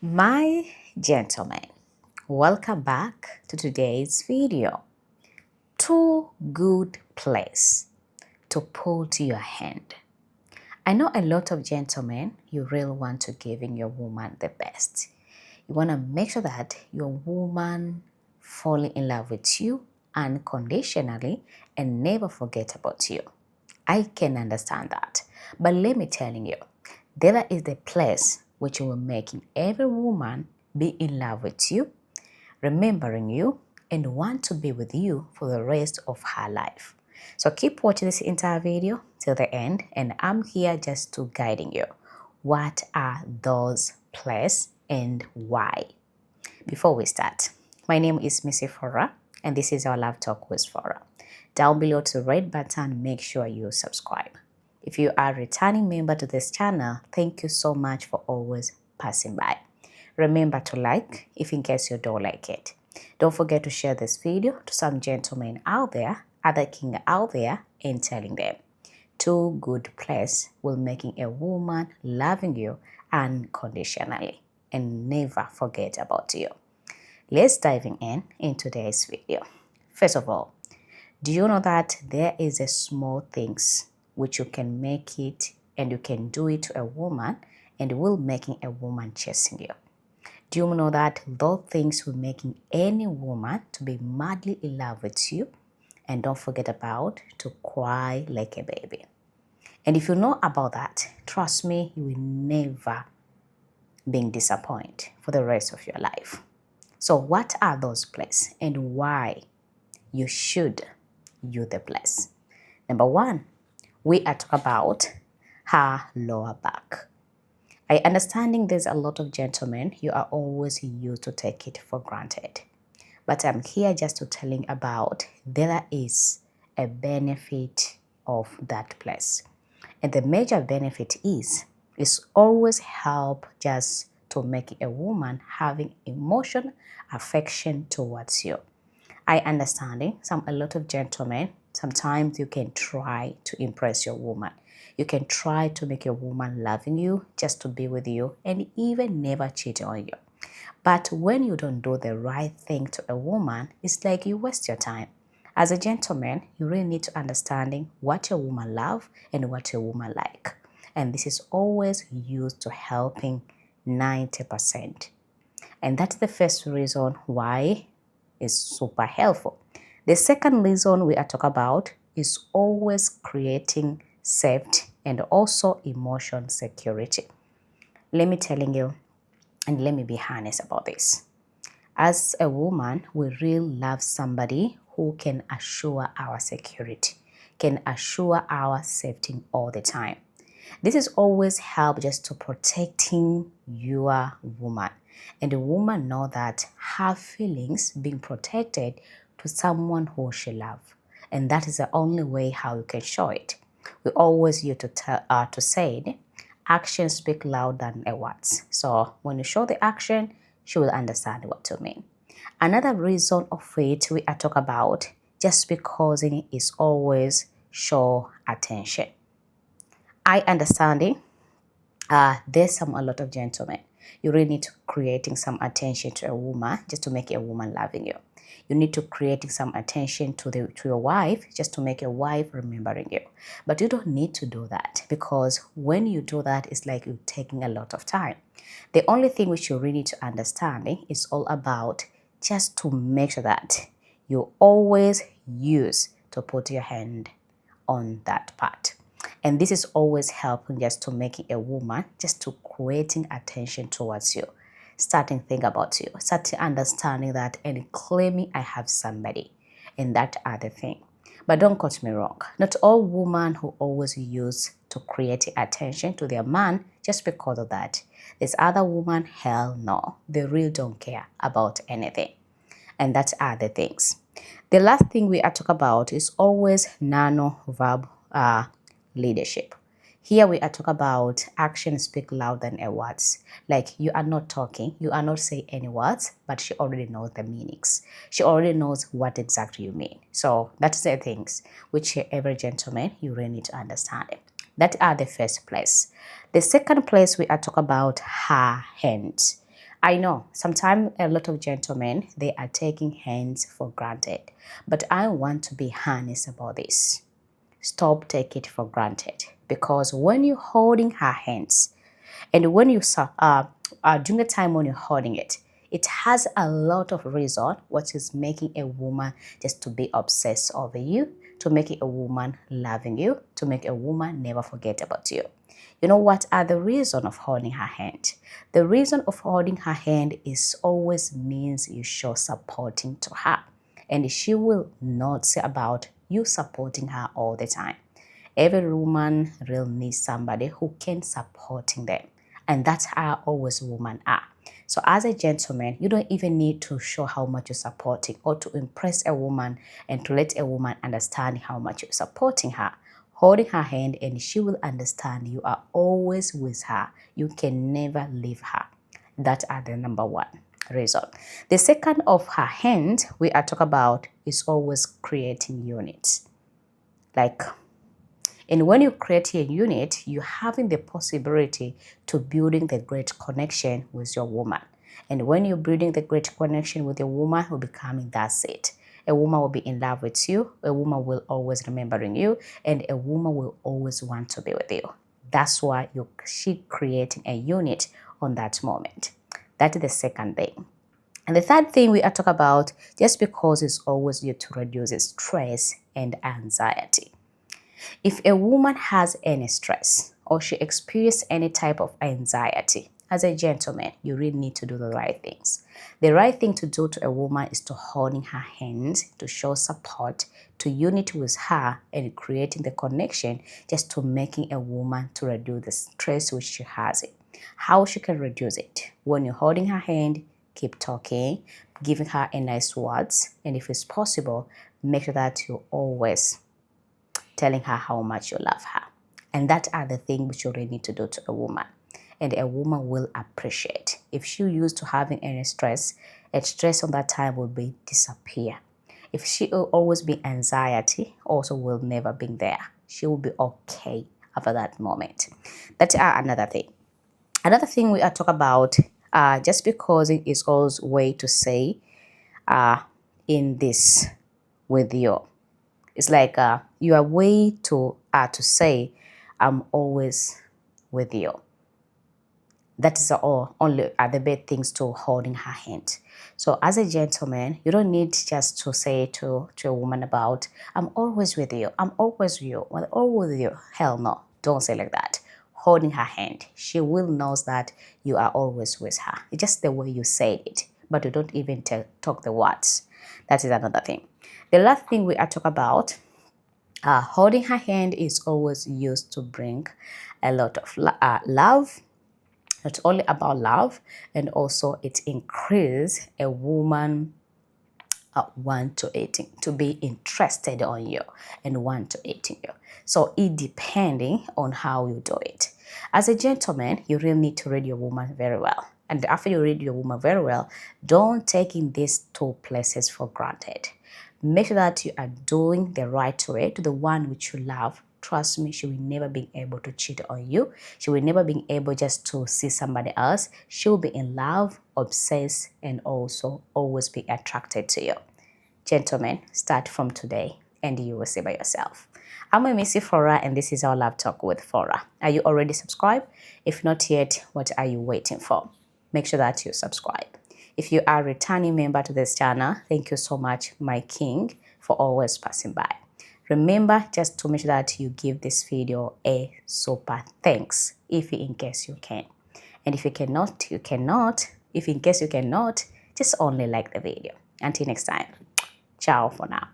My gentlemen, welcome back to today's video. Two good places to put your hand. I know a lot of gentlemen, you really want to give in your woman the best. You want to make sure that your woman fall in love with you unconditionally and never forget about you. I can understand that. But let me tell you, there is the place which will make every woman be in love with you, remembering you, and want to be with you for the rest of her life. So keep watching this entire video till the end, and I'm here just to guiding you. What are those places and why? Before we start, my name is Missy Fora, and this is our Love Talk with Fora. Down below to the red button, make sure you subscribe. If you are a returning member to this channel, thank you so much for always passing by. Remember to like if in case you don't like it. Don't forget to share this video to some gentlemen out there, other king out there, and telling them. Two good places will making a woman loving you unconditionally and never forget about you. Let's diving in today's video. First of all, do you know that there is a small things which you can make it and you can do it to a woman and will making a woman chasing you? Do you know that those things will making any woman to be madly in love with you? And don't forget about to cry like a baby. And if you know about that, trust me, you will never be disappointed for the rest of your life. So what are those places and why you should use the place? Number one, we are talking about her lower back. I understanding there's a lot of gentlemen, you are always used to take it for granted. But I'm here just to telling about there is a benefit of that place. And the major benefit is always help just to make a woman having emotion, affection towards you. I understand a lot of gentlemen, sometimes you can try to impress your woman. You can try to make your woman loving you just to be with you and even never cheat on you. But when you don't do the right thing to a woman, it's like you waste your time. As a gentleman, you really need to understanding what your woman love and what your woman like. And this is always used to helping 90%. And that's the first reason why it's super helpful. The second reason we are talking about is always creating safety and also emotion security. Let me telling you, and let me be honest about this. As a woman, we really love somebody who can assure our security, can assure our safety all the time. This is always help just to protecting your woman. And the woman know that her feelings being protected to someone who she love. And that is the only way how you can show it. We always use to say, actions speak louder than words. So when you show the action, she will understand what you mean. Another reason of it we are talking about just because it is always show attention. I understand it. There's a lot of gentlemen. You really need to creating some attention to a woman just to make a woman loving you. You need to creating some attention to your wife just to make your wife remembering you. But you don't need to do that because when you do that, it's like you're taking a lot of time. The only thing which you really need to understand is all about just to make sure that you always use to put your hand on that part. And this is always helping just to making a woman, just to creating attention towards you. Starting think about you, starting understanding that and claiming I have somebody. And that other thing. But don't quote me wrong. Not all women who always use to create attention to their man just because of that. There's other women, hell no. They really don't care about anything. And that's other things. The last thing we are talking about is always nano-verb leadership. Here we are talking about actions speak louder than words. Like you are not talking, you are not saying any words, but she already knows the meanings. She already knows what exactly you mean. So that's the things which every gentleman you really need to understand it. That are the first place. The second place we are talking about her hands. I know sometimes a lot of gentlemen, they are taking hands for granted, but I want to be honest about this. Stop taking it for granted, because when you're holding her hands and when you during the time when you're holding it, it has a lot of reason what is making a woman just to be obsessed over you, to make a woman loving you, to make a woman never forget about you. You know what are the reason of holding her hand? The reason of holding her hand is always means you show supporting to her, and she will not say about you supporting her all the time. Every woman really needs somebody who can supporting them, and that's how always women are. So as a gentleman, you don't even need to show how much you're supporting or to impress a woman and to let a woman understand how much you're supporting her. Holding her hand, and she will understand you are always with her. You can never leave her. That are the number one reason. The second of her hand we are talking about is always creating units. And when you create a unit, you're having the possibility to building the great connection with your woman. And when you're building the great connection with your woman, will becoming that's it. A woman will be in love with you. A woman will always remembering you, and a woman will always want to be with you. That's why she creating a unit on that moment. That is the second thing. And the third thing we are talking about, just because it's always you to reduce stress and anxiety. If a woman has any stress or she experiences any type of anxiety, as a gentleman, you really need to do the right things. The right thing to do to a woman is to holding her hands, to show support, to unite with her and creating the connection just to making a woman to reduce the stress which she has it. How she can reduce it? When you're holding her hand, keep talking, giving her a nice words, and if it's possible, make sure that you always telling her how much you love her. And that are the things which you really need to do to a woman. And a woman will appreciate. If she used to having any stress, a stress on that time will be disappear. If she will always be anxiety, also will never be there. She will be okay after that moment. That's another thing. Another thing we are talking about, just because it is always way to say in this with you. It's like you are way to say, I'm always with you. That is all only are the bad things to holding her hand. So as a gentleman, you don't need just to say to a woman about, I'm always with you. I'm always with you. I'm always with you. Hell no. Don't say like that. Holding her hand. She will know that you are always with her. It's just the way you say it. But you don't even talk the words. That is another thing. The last thing we are talking about, holding her hand is always used to bring a lot of love. Not only about love, and also it increases a woman want to be interested on you and want to eating you. So it depending on how you do it. As a gentleman, you really need to read your woman very well. And after you read your woman very well, don't take in these two places for granted. Make sure that you are doing the right way to the one which you love. Trust me, she will never be able to cheat on you. She will never be able just to see somebody else. She will be in love, obsessed, and also always be attracted to you. Gentlemen, start from today and you will see by yourself. I'm Missy Flora, and this is our Love Talk with Flora. Are you already subscribed? If not yet, what are you waiting for? Make sure that you subscribe. If you are a returning member to this channel, thank you so much, my king, for always passing by. Remember just to make sure that you give this video a super thanks if in case you can. And if you cannot, you cannot. If in case you cannot, just only like the video. Until next time, ciao for now.